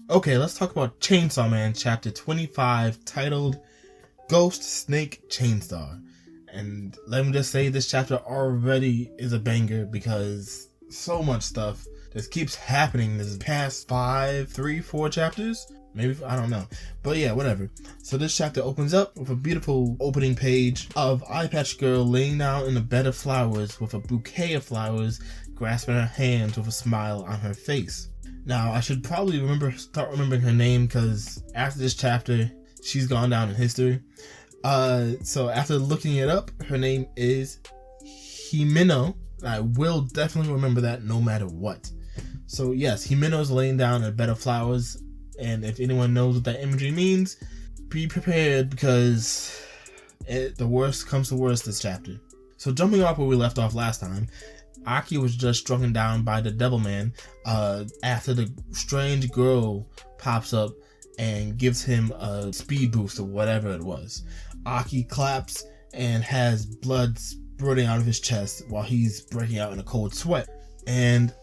Okay, let's talk about Chainsaw Man chapter 25, titled Ghost Snake Chainstar. And let me just say, this chapter already is a banger because so much stuff just keeps happening this past 4 chapters. Maybe, I don't know. But yeah, whatever. So this chapter opens up with a beautiful opening page of Eye Patch Girl laying down in a bed of flowers with a bouquet of flowers grasping her hands with a smile on her face. Now, I should probably start remembering her name because after this chapter, she's gone down in history. So after looking it up, her name is Himeno. I will definitely remember that no matter what. So yes, Himeno's laying down in a bed of flowers, and if anyone knows what that imagery means, be prepared because the worst comes to worst this chapter. So jumping off where we left off last time, Aki was just struck down by the Devil Man after the strange girl pops up and gives him a speed boost or whatever it was. Aki claps and has blood spurting out of his chest while he's breaking out in a cold sweat. And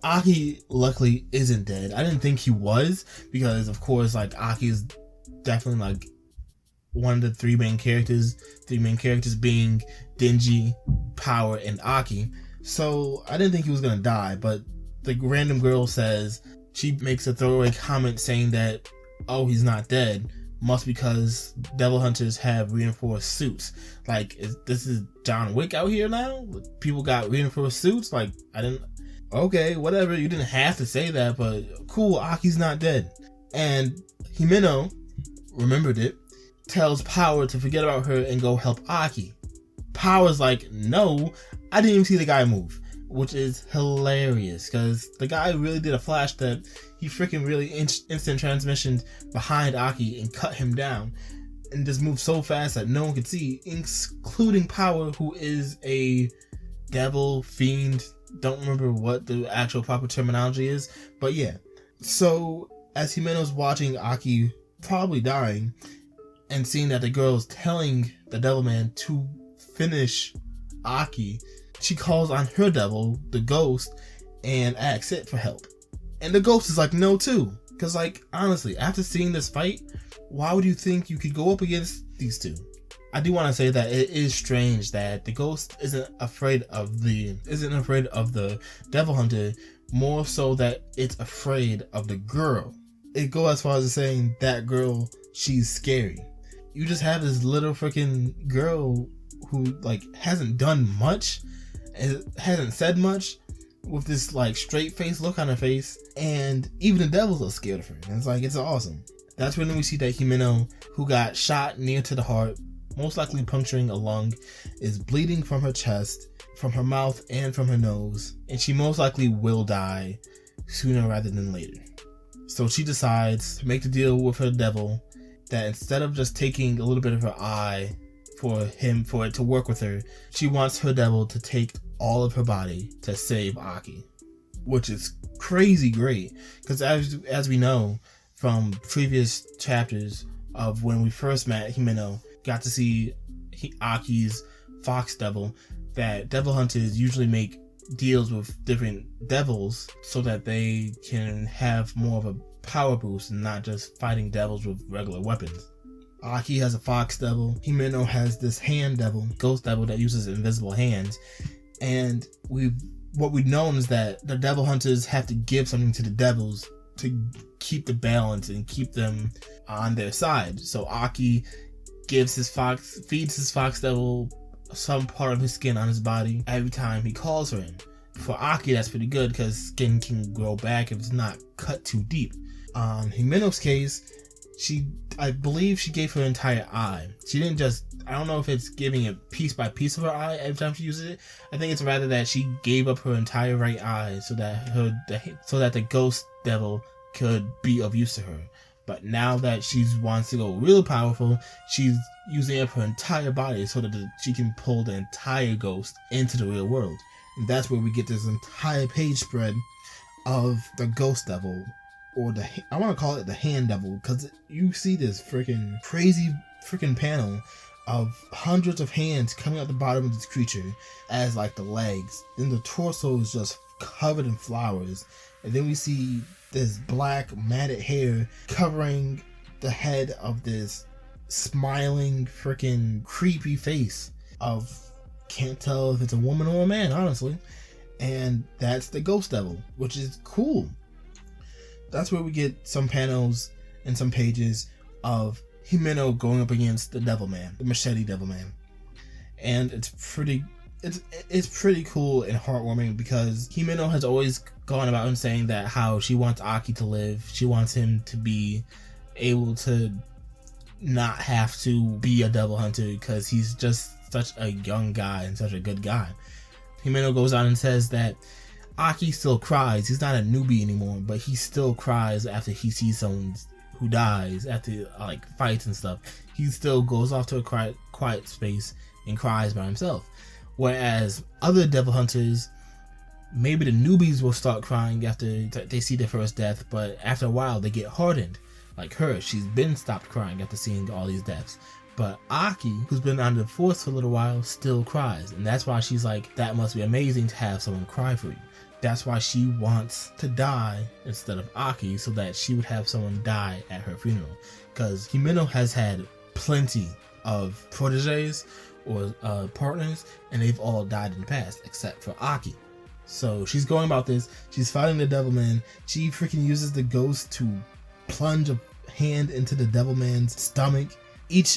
Aki luckily isn't dead. I didn't think he was because, of course, like, Aki is definitely like one of the three main characters being Denji, Power, and Aki. So I didn't think he was gonna die, but the random girl says, she makes a throwaway comment saying that, oh, he's not dead, must because devil hunters have reinforced suits. Like, this is John Wick out here now? People got reinforced suits? Like, okay, whatever, you didn't have to say that, but cool, Aki's not dead. And Himeno remembered it, tells Power to forget about her and go help Aki. Power's like, no, I didn't even see the guy move, which is hilarious because the guy really did a flash that he freaking really instant transmissioned behind Aki and cut him down and just moved so fast that no one could see, including Power, who is a devil fiend. Don't remember what the actual proper terminology is, but yeah. So as Himeno's watching Aki probably dying and seeing that the girl's telling the Devil Man to finish Aki, she calls on her devil, the ghost, and asks it for help. And the ghost is like, no too. Because, like, honestly, after seeing this fight, why would you think you could go up against these two? I do want to say that it is strange that the ghost isn't afraid of the devil hunter, more so that it's afraid of the girl. It goes as far as saying that girl, she's scary. You just have this little freaking girl who, like, hasn't done much, hasn't said much, with this, like, straight face look on her face, and even the devils are scared of her. And it's like, it's awesome. That's when we see that Himeno, who got shot near to the heart, most likely puncturing a lung, is bleeding from her chest, from her mouth, and from her nose, and she most likely will die sooner rather than later. So she decides to make the deal with her devil that instead of just taking a little bit of her eye for it to work with her, she wants her devil to take all of her body to save Aki, which is crazy great because as we know from previous chapters of when we first met Himeno, got to see Aki's fox devil, that devil hunters usually make deals with different devils so that they can have more of a power boost and not just fighting devils with regular weapons. Aki has a fox devil. Himeno has this hand devil, ghost devil, that uses invisible hands. And what we've known is that the devil hunters have to give something to the devils to keep the balance and keep them on their side. So Aki feeds his fox devil some part of his skin on his body every time he calls her in. For Aki, that's pretty good because skin can grow back if it's not cut too deep. On Himeno's case, I believe she gave her entire eye. She didn't just, I don't know if it's giving it piece by piece of her eye every time she uses it. I think it's rather that she gave up her entire right eye so that the ghost devil could be of use to her. But now that she wants to go real powerful, she's using up her entire body so that she can pull the entire ghost into the real world. And that's where we get this entire page spread of the ghost devil, or I want to call it the hand devil, because you see this freaking crazy freaking panel of hundreds of hands coming out the bottom of this creature as like the legs. Then the torso is just covered in flowers, and then we see this black matted hair covering the head of this smiling freaking creepy face of, can't tell if it's a woman or a man, honestly. And that's the Ghost Devil, which is cool. That's where we get some panels and some pages of Himeno going up against the Devil Man, the Machete Devil Man. And it's pretty cool and heartwarming, because Himeno has always gone about and saying that how she wants Aki to live. She wants him to be able to not have to be a devil hunter, because he's just such a young guy and such a good guy. Himeno goes on and says that Aki still cries. He's not a newbie anymore, but he still cries after he sees someone who dies, after like fights and stuff. He still goes off to a quiet space and cries by himself. Whereas other devil hunters, maybe the newbies will start crying after they see their first death, but after a while they get hardened. Like her, she's been stopped crying after seeing all these deaths. But Aki, who's been on the force for a little while, still cries. And that's why she's like, that must be amazing to have someone cry for you. That's why she wants to die instead of Aki, so that she would have someone die at her funeral. Because Himeno has had plenty of proteges or partners, and they've all died in the past, except for Aki. So she's going about this. She's fighting the Devil Man. She freaking uses the ghost to plunge a hand into the Devil Man's stomach.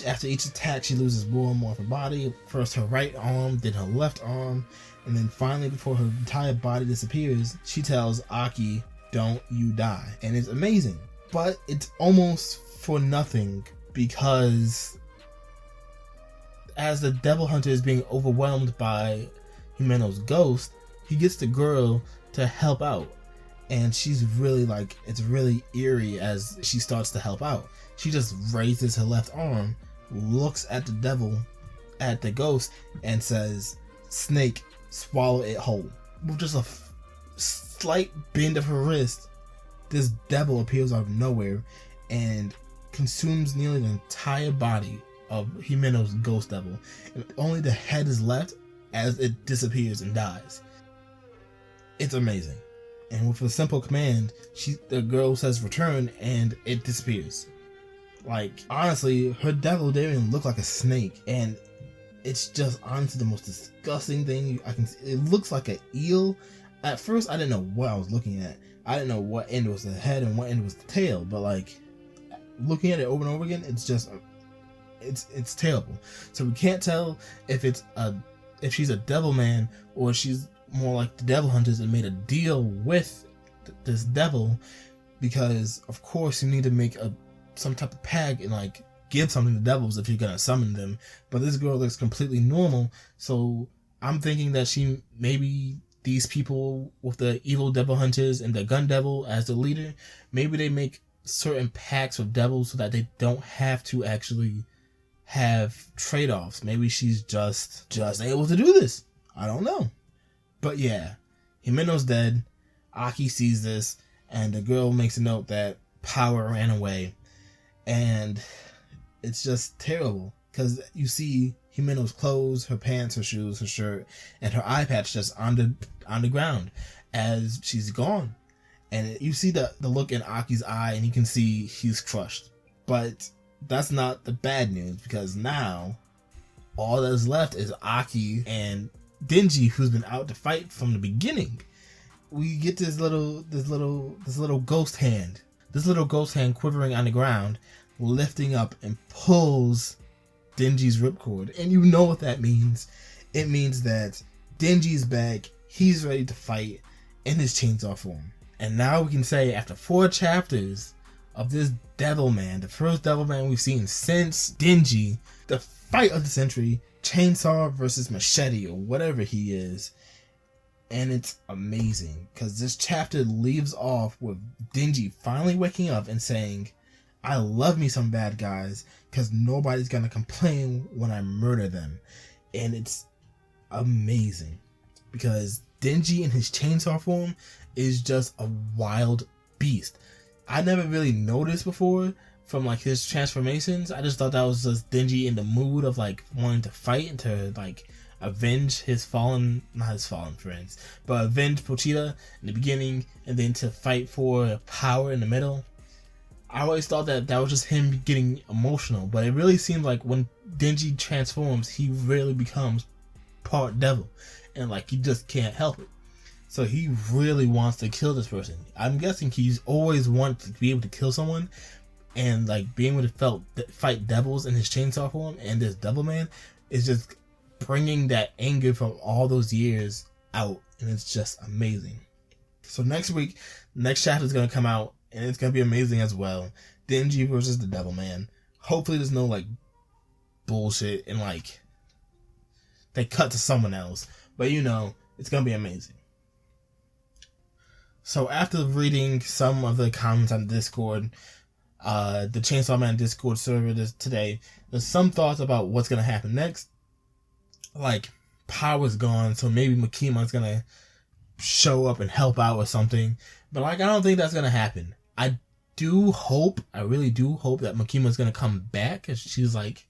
After each attack, she loses more and more of her body. First her right arm, then her left arm, and then finally, before her entire body disappears, she tells Aki, "Don't you die." And it's amazing. But it's almost for nothing, because as the devil hunter is being overwhelmed by Himeno's ghost, he gets the girl to help out. And she's really like, it's really eerie as she starts to help out. She just raises her left arm, looks at the devil, at the ghost, and says, "Snake, swallow it whole." With just a slight bend of her wrist, this devil appears out of nowhere and consumes nearly the entire body of Himeno's ghost devil. And only the head is left as it disappears and dies. It's amazing. And with a simple command, the girl says return, and it disappears. Like, honestly, her devil didn't even look like a snake, and it's just honestly the most disgusting thing I can see. It looks like an eel. At first, I didn't know what I was looking at. I didn't know what end was the head and what end was the tail, but like, looking at it over and over again, it's just, it's terrible. So we can't tell if she's a devil man, or she's more like the devil hunters and made a deal with this devil, because of course you need to make some type of pact and like give something to devils if you're gonna summon them. But this girl looks completely normal, so I'm thinking that maybe these people with the evil devil hunters and the gun devil as the leader, maybe they make certain pacts with devils so that they don't have to actually have trade-offs. Maybe she's just able to do this. I don't know. But yeah, Himeno's dead. Aki sees this, and the girl makes a note that power ran away. And it's just terrible, because you see Himeno's clothes, her pants, her shoes, her shirt, and her eye patch just on the ground as she's gone. And you see the look in Aki's eye, and you can see he's crushed. But that's not the bad news, because now all that's left is Aki and Denji, who's been out to fight from the beginning. We get this little ghost hand. This little ghost hand quivering on the ground, lifting up and pulls Denji's ripcord. And you know what that means. It means that Denji's back. He's ready to fight in his chainsaw form. And now we can say, after 4 chapters of this devil man, the first devil man we've seen since Denji, the fight of the century, chainsaw versus machete, or whatever he is. And it's amazing, because this chapter leaves off with Denji finally waking up and saying, "I love me some bad guys, because nobody's gonna complain when I murder them." And it's amazing, because Denji in his chainsaw form is just a wild beast. I never really noticed before from like his transformations. I just thought that was just Denji in the mood of like wanting to fight and to like avenge not his fallen friends, but avenge Pochita in the beginning, and then to fight for power in the middle. I always thought that was just him getting emotional, but it really seems like when Denji transforms, he really becomes part devil, and like he just can't help it. So he really wants to kill this person. I'm guessing he's always wanted to be able to kill someone, and like being able to fight devils in his chainsaw form and this devil man is just bringing that anger from all those years out, and it's just amazing. So next week, next chapter is going to come out, and it's going to be amazing as well. Denji versus the devil man. Hopefully there's no like bullshit and like they cut to someone else, but you know, it's going to be amazing. So after reading some of the comments on Discord, the Chainsaw Man Discord server today, there's some thoughts about what's going to happen next. Like, power's gone, so maybe Makima's going to show up and help out or something. But like, I don't think that's going to happen. I really do hope that Makima's going to come back, because she's like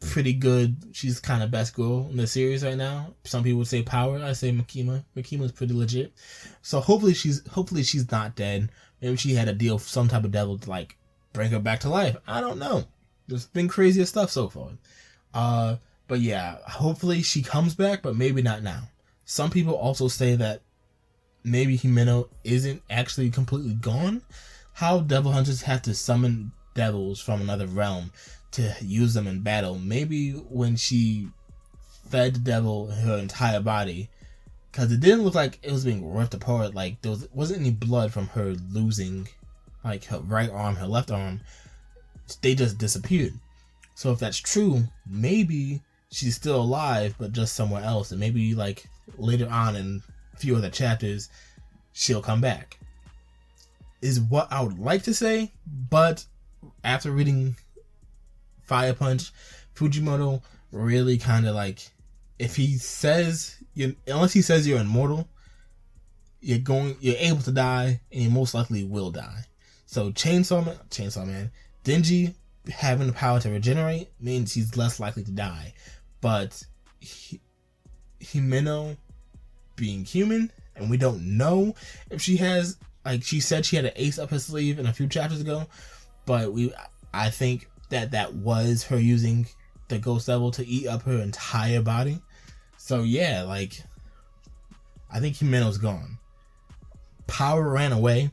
pretty good. She's kind of best girl in the series right now. Some people would say Power. I say Makima. Makima's pretty legit. So hopefully she's not dead. Maybe she had a deal with some type of devil to like bring her back to life. I don't know. There's been crazier stuff so far. But yeah, hopefully she comes back, but maybe not now. Some people also say that maybe Himeno isn't actually completely gone. How devil hunters have to summon devils from another realm to use them in battle. Maybe when she fed the devil her entire body, because it didn't look like it was being ripped apart. Like there wasn't any blood from her losing like her right arm, her left arm. They just disappeared. So if that's true, maybe she's still alive, but just somewhere else. And maybe like later on in a few other chapters, she'll come back. Is what I would like to say, but after reading Fire Punch, Fujimoto really kind of like, if he says unless he says you're immortal, you're able to die, and you most likely will die. So Chainsaw Man, Denji having the power to regenerate means he's less likely to die, but Himeno being human, and we don't know if she has, like she said she had an ace up her sleeve in a few chapters ago, but I think that was her using the Ghost Devil to eat up her entire body. So yeah, like I think Himeno's gone. Power ran away.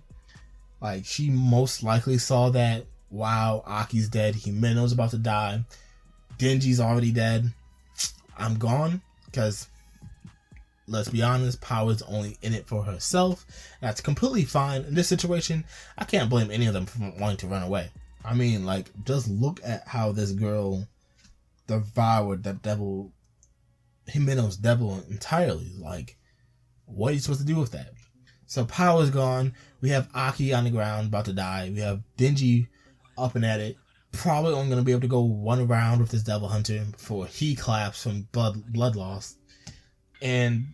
Like she most likely saw that, wow, Aki's dead, Himeno's about to die, Denji's already dead, I'm gone. Because let's be honest, Power's only in it for herself. That's completely fine. In this situation, I can't blame any of them for wanting to run away. I mean, like, just look at how this girl devoured that devil, Himeno's devil, entirely. Like, what are you supposed to do with that? So Power's gone. We have Aki on the ground, about to die. We have Denji up and at it. Probably only going to be able to go one round with this devil hunter before he collapsed from blood loss. And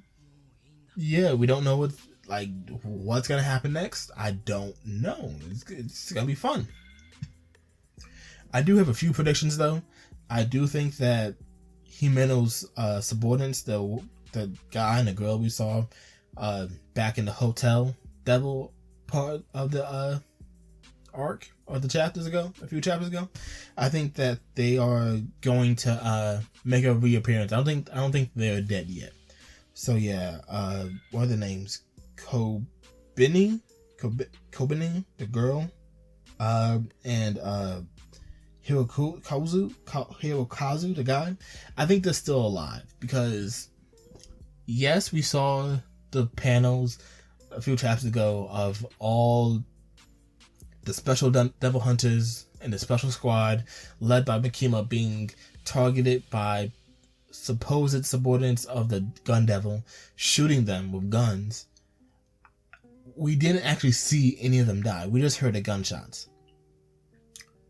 yeah, we don't know what's going to happen next. I don't know. It's going to be fun. I do have a few predictions though. I do think that Himeno's subordinates, the guy and the girl we saw back in the hotel devil part of the arc or the a few chapters ago, I think that they are going to make a reappearance. I don't think they're dead yet. So yeah, what are the names? Kobeni, the girl, and Hirokazu, the guy. I think they're still alive because yes, we saw the panels a few chapters ago of all the special devil hunters and the special squad led by Makima being targeted by supposed subordinates of the gun devil, shooting them with guns. We didn't actually see any of them die. We just heard the gunshots.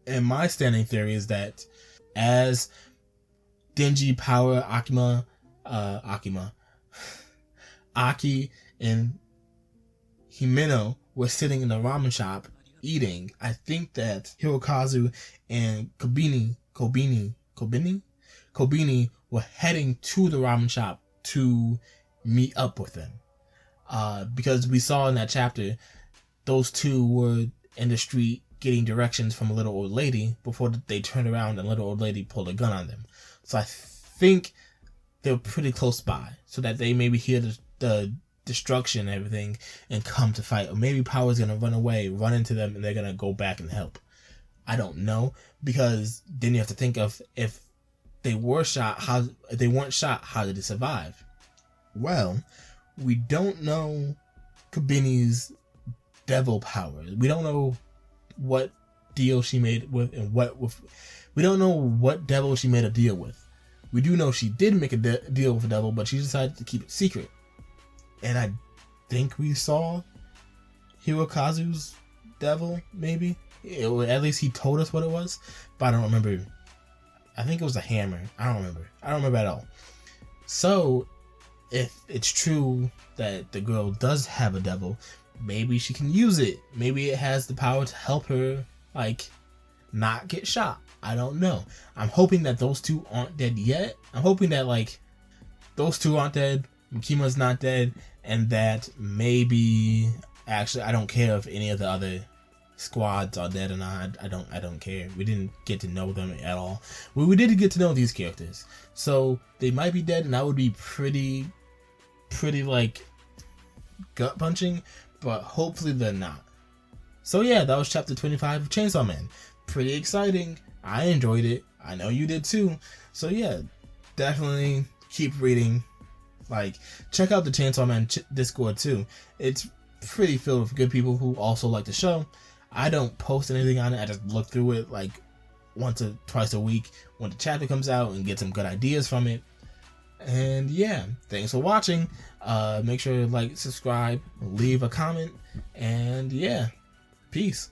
And my standing theory is that as Denji, Power, Aki, and Himeno were sitting in the ramen shop eating, I think that Hirokazu and Kobeni Kobeni were heading to the ramen shop to meet up with them. Because we saw in that chapter, those two were in the street getting directions from a little old lady before they turned around and a little old lady pulled a gun on them. So I think they're pretty close by, so that they maybe hear the destruction and everything and come to fight. Or maybe Power's gonna run away, run into them, and they're gonna go back and help. I don't know, because then you have to think of, if they weren't shot, how did they survive? Well, we don't know Kobeni's devil power. We don't know what deal she made with, and we don't know what devil she made a deal with. We do know she did make a deal with the devil, but she decided to keep it secret. And I think we saw Hirokazu's devil, maybe. At least he told us what it was, but I don't remember. I think it was a hammer. I don't remember at all. So, if it's true that the girl does have a devil, maybe she can use it. Maybe it has the power to help her, like, not get shot. I don't know. I'm hoping that those two aren't dead yet. I'm hoping that, like, those two aren't dead, Mikima's not dead, and that maybe, actually, I don't care if any of the other squads are dead or not. I don't care. We didn't get to know them at all. We did get to know these characters, so they might be dead, and that would be pretty like gut punching, but hopefully they're not. So yeah, that was chapter 25 of Chainsaw Man. Pretty exciting. I enjoyed it. I know you did too. So yeah, definitely keep reading. Like, check out the Chainsaw Man Discord too. It's pretty filled with good people who also like the show. I don't post anything on it. I just look through it like once or twice a week when the chapter comes out and get some good ideas from it. And yeah, thanks for watching. Make sure to like, subscribe, leave a comment, and yeah, peace.